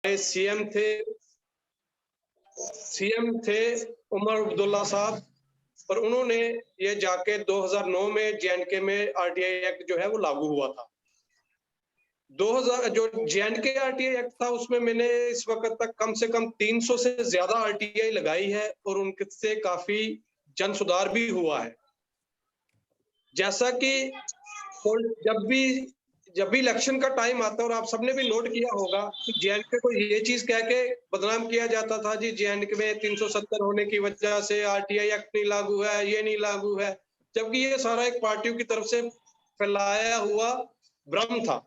CM थे उमर अब्दुल्ला साहब, और उन्होंने ये जाके 2009 में जेएंडके में आरटीआई एक्ट जो है वो लागू हुआ था। 2000 जो जेएंडके आरटीआई एक्ट था उसमें मैंने इस वक्त तक कम से कम 300 से ज्यादा आरटीआई लगाई है और उनसे काफी जन सुधार भी हुआ है। जैसा कि जब भी इलेक्शन का टाइम आता है, और आप सबने भी नोट किया होगा कि जेएंडके को ये चीज कह के बदनाम किया जाता था जी, जेएंडके में 370 होने की वजह से आरटीआई एक्ट नहीं लागू है, ये नहीं लागू है, जबकि ये सारा एक पार्टियों की तरफ से फैलाया हुआ भ्रम था।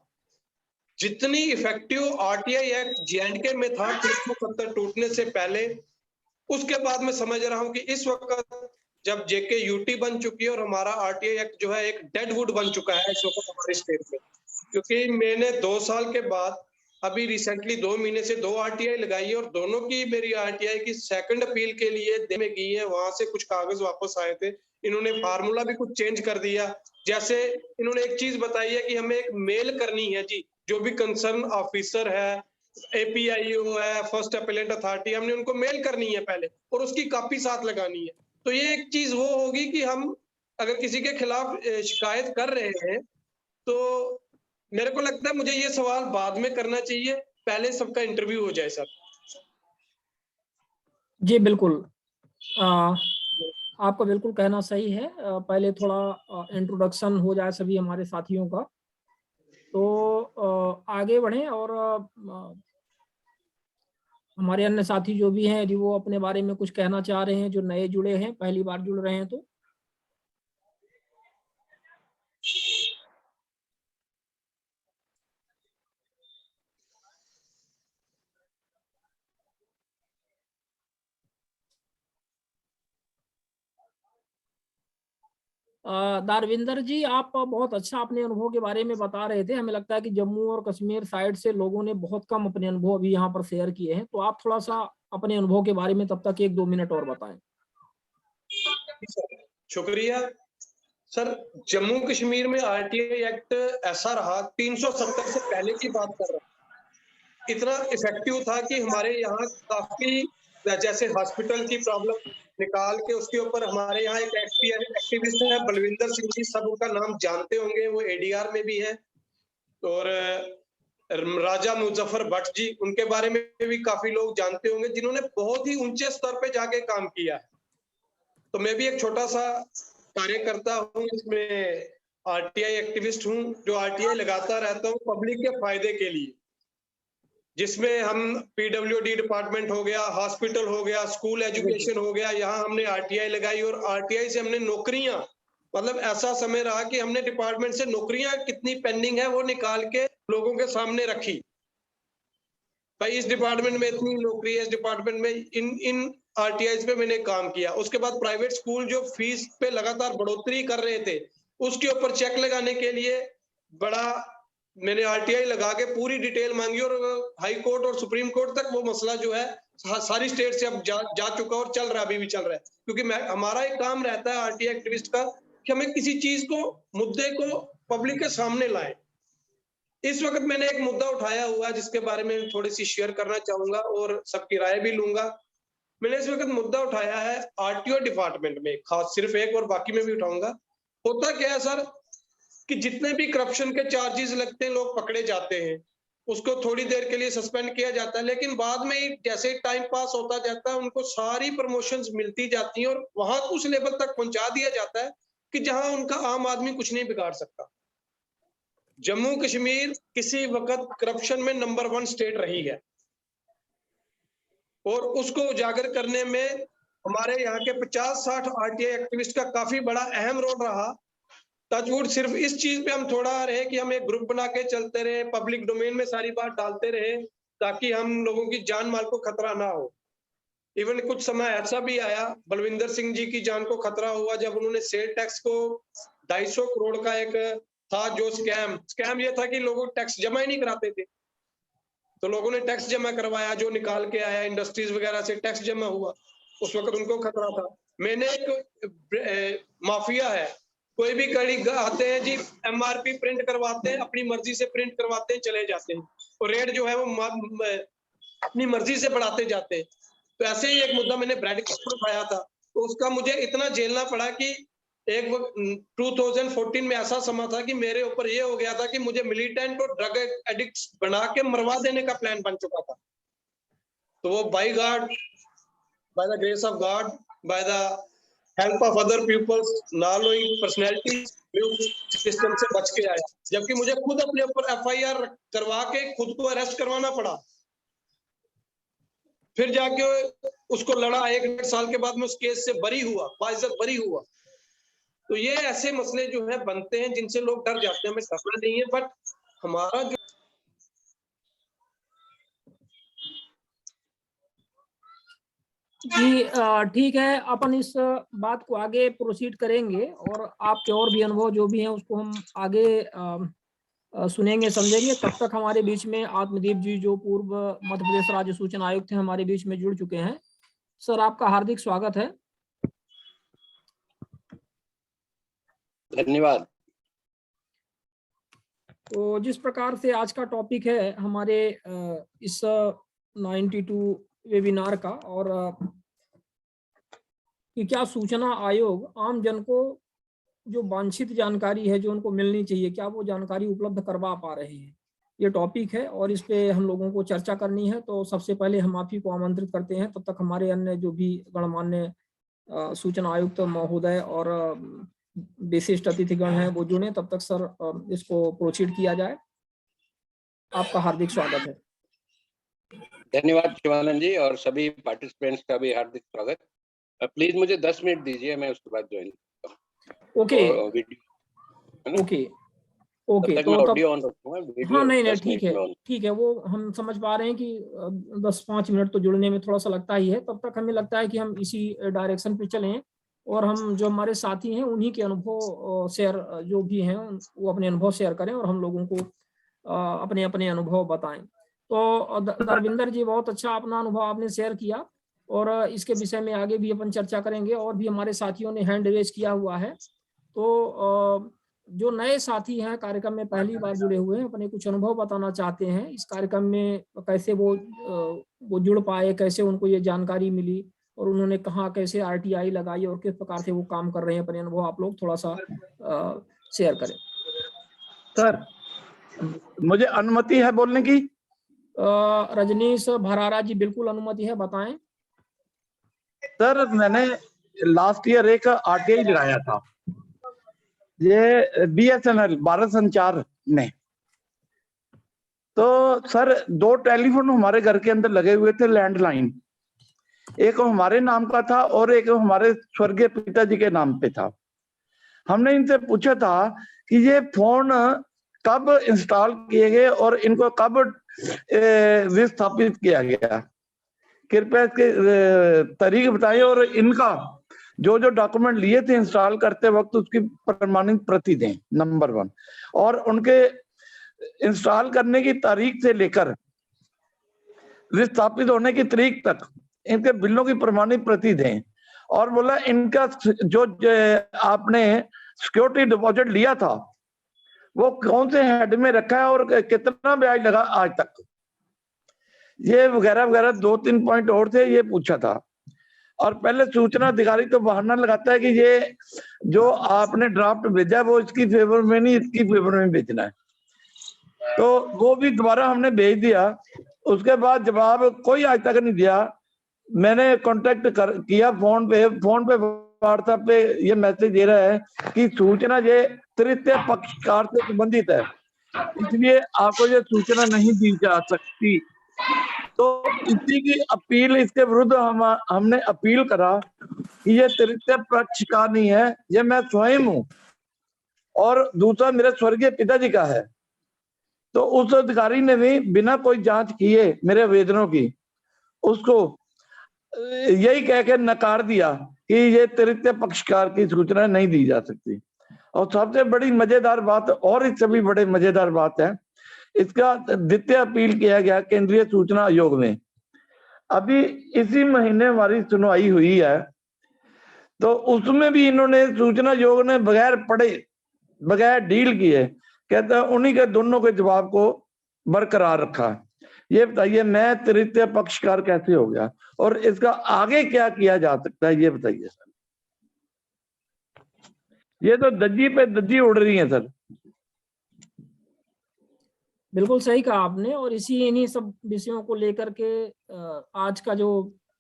जितनी इफेक्टिव आरटीआई एक्ट जेएंडके में था 370 टूटने से पहले, उसके बाद मैं समझ रहा हूं कि इस वक्त जब जेके यूटी बन चुकी है और हमारा आरटीआई एक्ट जो है एक डेड वुड बन चुका है इस वक्त हमारे स्टेट में। क्योंकि मैंने 2 साल के बाद अभी रिसेंटली 2 महीने से 2 आरटीआई लगाई है, और दोनों की मेरी आरटीआई की सेकंड अपील के लिए देने गई है। वहां से कुछ कागज वापस आए थे, इन्होंने फार्मूला भी कुछ चेंज कर दिया। जैसे इन्होंने एक चीज बताई है कि हमें एक मेल करनी है जी, जो भी कंसर्न ऑफिसर है, एपीआईओ है, फर्स्ट अपीलेंट अथॉरिटी, हमने उनको मेल करनी है पहले और उसकी कॉपी साथ लगानी है। तो ये एक चीज वो होगी कि हम अगर किसी के खिलाफ शिकायत कर रहे हैं, तो मेरे को लगता है मुझे ये सवाल बाद में करना चाहिए, पहले सबका इंटरव्यू हो जाए सर। जी बिल्कुल, आपका बिल्कुल कहना सही है। पहले थोड़ा इंट्रोडक्शन हो जाए सभी हमारे साथियों का, तो आगे बढ़ें और हमारे अन्य साथी जो भी हैं यदि वो अपने बारे में कुछ कहना चाह रहे हैं, जो नए जुड़े हैं, पहली बार जुड़ रहे हैं, तो दारविंदर जी, आप बहुत अच्छा अपने अनुभव के बारे में बता रहे थे। हमें लगता है कि जम्मू और कश्मीर साइड से लोगों ने बहुत कम अपने अनुभव अभी यहाँ पर शेयर किए हैं, तो आप थोड़ा सा अपने अनुभव के बारे में तब तक 1-2 मिनट और बताएं। शुक्रिया सर। जम्मू कश्मीर में आरटीआई एक्ट ऐसा रहा, 370 से पहले की बात कर रहा हूं, इतना इफेक्टिव था कि हमारे यहाँ काफी, जैसे हॉस्पिटल की प्रॉब्लम निकाल के उसके ऊपर हमारे यहाँ एक एक्टिविस्ट है बलविंदर सिंह जी, सब उनका नाम जानते होंगे, वो एडीआर में भी है, और राजा मुजफ्फर भट्ट जी, उनके बारे में भी काफी लोग जानते होंगे, जिन्होंने बहुत ही ऊंचे स्तर पे जाके काम किया है। तो मैं भी एक छोटा सा कार्यकर्ता हूँ इसमें, आरटीआई एक्टिविस्ट हूँ, जो आरटीआई लगाता रहता हूँ पब्लिक के फायदे के लिए, जिसमें हम पीडब्ल्यूडी डिपार्टमेंट हो गया, हॉस्पिटल हो गया, स्कूल एजुकेशन हो गया, यहाँ हमने आरटीआई लगाई, और आरटीआई से हमने नौकरियां, मतलब ऐसा समय रहा कि हमने डिपार्टमेंट से नौकरियां कितनी पेंडिंग है वो निकाल के लोगों के सामने रखी। भाई इस डिपार्टमेंट में इतनी नौकरी है, इस डिपार्टमेंट में इन आरटीआई पे मैंने काम किया। उसके बाद प्राइवेट स्कूल जो फीस पे लगातार बढ़ोतरी कर रहे थे, उसके ऊपर चेक लगाने के लिए बड़ा मैंने आरटीआई लगा के पूरी डिटेल मांगी, और हाई कोर्ट और सुप्रीम कोर्ट तक वो मसला जो है सारी स्टेट से अब जा चुका और चल रहा, अभी भी चल रहा है। क्योंकि हमारा एक काम रहता है आरटीआई एक्टिविस्ट का कि हमें किसी चीज को, मुद्दे को पब्लिक के सामने लाए। इस वक्त मैंने एक मुद्दा उठाया हुआ है जिसके बारे में थोड़ी सी शेयर करना चाहूंगा और सबकी राय भी लूंगा। मैंने इस वक्त मुद्दा उठाया है आरटीओ डिपार्टमेंट में, खास सिर्फ एक, और बाकी में भी उठाऊंगा। होता क्या है सर कि जितने भी करप्शन के चार्जेस लगते हैं, लोग पकड़े जाते हैं, उसको थोड़ी देर के लिए सस्पेंड किया जाता है, लेकिन बाद में जैसे टाइम पास होता जाता है उनको सारी प्रमोशंस मिलती जाती हैं, और वहां उस लेवल तक पहुंचा दिया जाता है कि जहां उनका आम आदमी कुछ नहीं बिगाड़ सकता। जम्मू कश्मीर किसी वक्त करप्शन में नंबर 1 स्टेट रही है, और उसको उजागर करने में हमारे यहाँ के 50-60 आरटीआई एक्टिविस्ट का काफी बड़ा अहम रोल रहा। टचवुड सिर्फ इस चीज पे हम थोड़ा रहे कि हम एक ग्रुप बना के चलते रहे, पब्लिक डोमेन में सारी बात डालते रहे, ताकि हम लोगों की जान माल को खतरा ना हो। इवन कुछ समय ऐसा भी आया, बलविंदर सिंह जी की जान को खतरा हुआ जब उन्होंने सेल टैक्स को 250 करोड़ का एक था जो स्कैम ये था कि लोग टैक्स जमा ही नहीं कराते थे, तो लोगों ने टैक्स जमा करवाया, जो निकाल के आया इंडस्ट्रीज वगैरह से टैक्स जमा हुआ, उस वक्त उनको खतरा था। मैंने एक माफिया है, कोई भी गाड़ी आते हैं जी, एमआरपी प्रिंट करवाते हैं, अपनी मर्जी से प्रिंट करवाते हैं, चले जाते हैं, और रेट जो है वो अपनी मर्जी से बढ़ाते जाते हैं। तो ऐसे ही एक मुद्दा मैंने ब्रेड के ऊपर उठाया था, तो उसका मुझे इतना झेलना पड़ा कि एक 2014 में ऐसा समा था कि मेरे ऊपर ये हो गया था कि मुझे मिलिटेंट और ड्रग एडिक्ट्स बना के मरवा देने का प्लान बन चुका था। तो वो by God, by the grace of God, by the help of other peoples, knowledge personalities, system से बच के आया। जबकि मुझे खुद अपने ऊपर FIR करवा के खुद को अरेस्ट करवाना पड़ा, फिर जाके उसको लड़ा। 1 साल के बाद मैं उस केस से बरी हुआ, बाइज्जत बरी हुआ। तो ये ऐसे मसले जो है बनते हैं जिनसे लोग डर जाते हैं। हमें डरना नहीं है, बट हमारा जो जी ठीक है, अपन इस बात को आगे प्रोसीड करेंगे और आपके और भी अनुभव जो भी हैं उसको हम आगे सुनेंगे समझेंगे। तब तक हमारे बीच में आत्मदीप जी, जो पूर्व मध्य प्रदेश राज्य सूचना आयुक्त थे, हमारे बीच में जुड़ चुके हैं। सर, आपका हार्दिक स्वागत है। धन्यवाद। तो जिस प्रकार से आज का टॉपिक है हमारे इस 92 वेबिनार का, और कि क्या सूचना आयोग आम जन को जो वांछित जानकारी है जो उनको मिलनी चाहिए, क्या वो जानकारी उपलब्ध करवा पा रहे हैं, ये टॉपिक है और इस पे हम लोगों को चर्चा करनी है। तो सबसे पहले हम आप ही को आमंत्रित करते हैं, तब तक हमारे अन्य जो भी गणमान्य सूचना आयुक्त महोदय और विशिष्ट अतिथिगण हैं वो जुड़े। तब तक सर इसको प्रोसीड किया जाए। आपका हार्दिक स्वागत है। धन्यवाद शिवानंद जी, और सभी पार्टिसिपेंट्स का भी हार्दिक स्वागत। प्लीज मुझे 10 मिनट दीजिए, मैं उसके बाद ज्वाइन करता हूं। ओके ओके ओके, तो ऑडियो ऑन रखूंगा, वीडियो हाँ नहीं 10 ठीक मिनट है में ठीक है, वो हम समझ पा रहे हैं कि 10-5 मिनट तो जुड़ने में थोड़ा सा लगता ही है। तब तक हमें लगता है कि हम इसी डायरेक्शन पे चलें और हम जो हमारे साथी हैं उन्हीं के अनुभव शेयर जो भी हैं वो अपने अनुभव शेयर करें और हम लोगों को अपने अपने अनुभव बताएं। तो धर्मेंद्र जी, बहुत अच्छा अपना अनुभव आपने शेयर किया और इसके विषय में आगे भी अपन चर्चा करेंगे। और भी हमारे साथियों ने हैंड रेज किया हुआ है, तो जो नए साथी हैं कार्यक्रम में पहली बार जुड़े हुए हैं, अपने कुछ अनुभव बताना चाहते हैं इस कार्यक्रम में, कैसे वो जुड़ पाए, कैसे उनको ये जानकारी मिली और उन्होंने कहाँ कैसे RTI लगाई और किस प्रकार से वो काम कर रहे हैं, अपने अनुभव आप लोग थोड़ा सा शेयर करें। सर, मुझे अनुमति है बोलने की? रजनीश भरारा जी, बिल्कुल अनुमति है, बताएं। सर, मैंने लास्ट ईयर एक RTI लगाया था, ये BSNL भारत संचार में। तो सर 2 टेलीफोन हमारे घर के अंदर लगे हुए थे, लैंडलाइन। एक हमारे नाम का था और एक हमारे स्वर्गीय पिताजी के नाम पे था। हमने इनसे पूछा था कि ये फोन कब इंस्टॉल किए गए और इनको कब विस्थापित किया गया, कृपया इसके तरीके बताइए और इनका जो जो डॉक्यूमेंट लिए थे इंस्टॉल करते वक्त उसकी प्रमाणित प्रति दें, नंबर 1। और उनके इंस्टॉल करने की तारीख से लेकर विस्थापित होने की तारीख तक इनके बिलों की प्रमाणित प्रति दें। और बोला इनका जो आपने सिक्योरिटी डिपॉजिट लिया था वो कौन से हेड में रखा है और कितना ब्याज लगा आज तक, ये वगैरह वगैरह 2-3 पॉइंट और थे, ये पूछा था। और पहले सूचना अधिकारी तो बहाना लगाता है कि ये जो आपने ड्राफ्ट भेजा वो इसकी फेवर में नहीं, इसकी फेवर में भेजना है। तो वो भी दोबारा हमने भेज दिया, उसके बाद जवाब कोई आज तक नहीं दिया। मैंने कांटेक्ट किया फोन पे व्हाट्सएप पे ये मैसेज दे रहा है कि सूचना ये तृतीय पक्षकार से संबंधित है, इसलिए आपको ये सूचना नहीं दी जा सकती। तो इसी की अपील, इसके विरुद्ध हमने अपील करा कि ये तृतीय पक्षकार नहीं है, ये मैं स्वयं हूँ और दूसरा मेरे स्वर्गीय पिताजी का है। तो उस अधिकारी ने भी बिना कोई जांच किए मेरे आवेदनों की उसको यही कह के नकार दिया कि ये तृतीय पक्षकार की सूचना नहीं दी जा सकती। और सबसे बड़ी मजेदार बात, और इससे भी बड़े मजेदार बात है, इसका द्वितीय अपील किया गया केंद्रीय सूचना आयोग में। अभी इसी महीने हमारी सुनवाई हुई है, तो उसमें भी इन्होंने सूचना आयोग ने बगैर पढ़े बगैर डील किए कहते हैं उन्हीं के दोनों के जवाब को बरकरार रखा। ये बताइए न्याय तृतीय पक्षकार कैसे हो गया और इसका आगे क्या किया जा सकता है, ये बताइए सर। ये तो दज्जी पे दज्जी उड़ रही है सर। बिल्कुल सही कहा आपने, और इन्हीं सब विषयों को लेकर के आज का जो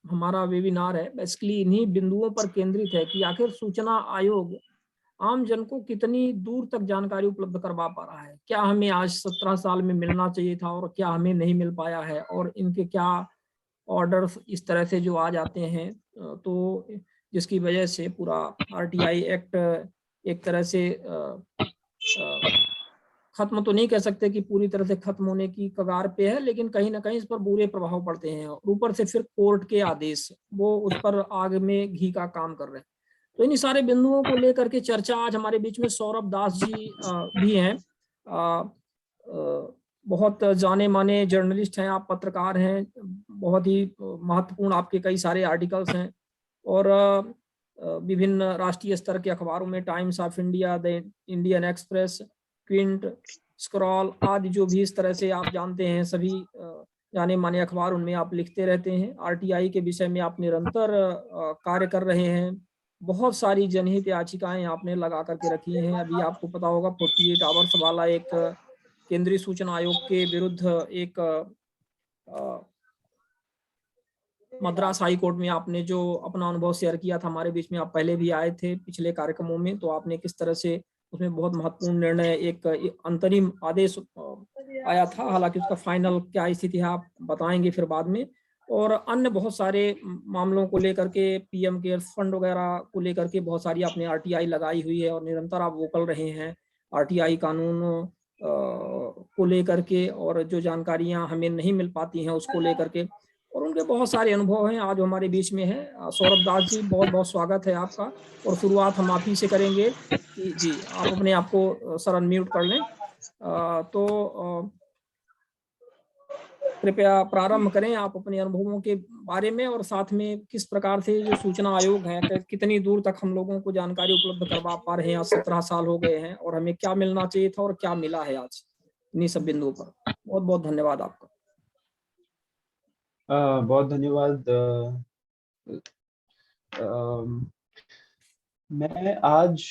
हमारा वेबिनार है बेसिकली इन्हीं बिंदुओं पर केंद्रित है कि आखिर सूचना आयोग आम जन को कितनी दूर तक जानकारी उपलब्ध करवा पा रहा है। क्या हमें आज 17 साल में मिलना चाहिए था और क्या हमें नहीं मिल पाया है, और इनके क्या ऑर्डर्स इस तरह से जो आ जाते हैं, तो जिसकी वजह से पूरा आरटीआई एक्ट एक तरह से खत्म तो नहीं कह सकते कि पूरी तरह से खत्म होने की कगार पे है, लेकिन कहीं ना कहीं इस पर बुरे प्रभाव पड़ते हैं, और ऊपर से फिर कोर्ट के आदेश वो उस पर आग में घी का काम कर रहे हैं। तो इन सारे बिंदुओं को लेकर के चर्चा आज हमारे बीच में सौरभ दास जी भी हैं। बहुत जाने माने जर्नलिस्ट हैं, आप पत्रकार हैं, बहुत ही महत्वपूर्ण आपके कई सारे आर्टिकल्स हैं, और विभिन्न राष्ट्रीय स्तर के अखबारों में times of India, the Indian express, Quint, scroll आदि जो भी इस तरह से आप जानते हैं सभी जाने माने अखबार, उनमें आप लिखते रहते हैं। आरटीआई के विषय में आप निरंतर कार्य कर रहे हैं। बहुत सारी जनहित याचिकाएं आपने लगा करके रखी हैं। अभी आपको पता होगा 48 आवर्स वाला एक केंद्रीय सूचना आयोग के विरुद्ध एक मद्रास हाई कोर्ट में आपने जो अपना अनुभव शेयर किया था हमारे बीच में, आप पहले भी आए थे पिछले कार्यक्रमों में, तो आपने किस तरह से उसमें बहुत महत्वपूर्ण निर्णय, एक अंतरिम आदेश आया था, हालांकि उसका फाइनल क्या स्थिति है आप बताएंगे फिर बाद में, और अन्य बहुत सारे मामलों को लेकर के, पीएम केयर फंड वगैरह को लेकर के बहुत सारी आपने आरटीआई लगाई हुई है, और निरंतर आप वोकल रहे हैं आरटीआई कानून को लेकर के, और जो जानकारियां हमें नहीं मिल पाती हैं उसको लेकर के, और उनके बहुत सारे अनुभव हैं आज हमारे बीच में है। सौरभ दास जी, बहुत बहुत स्वागत है आपका, और शुरुआत हम आप ही से करेंगे कि जी आप अपने आप को सर अनम्यूट कर लें, तो कृपया प्रारंभ करें आप अपने अनुभवों के बारे में, और साथ में किस प्रकार से जो सूचना आयोग है कितनी दूर तक हम लोगों को जानकारी उपलब्ध करवा पा रहे हैं। आज 17 साल हो गए हैं और हमें क्या मिलना चाहिए था और क्या मिला है आज, इन्हीं सब बिंदुओं पर। बहुत बहुत धन्यवाद आपका। बहुत धन्यवाद। मैं आज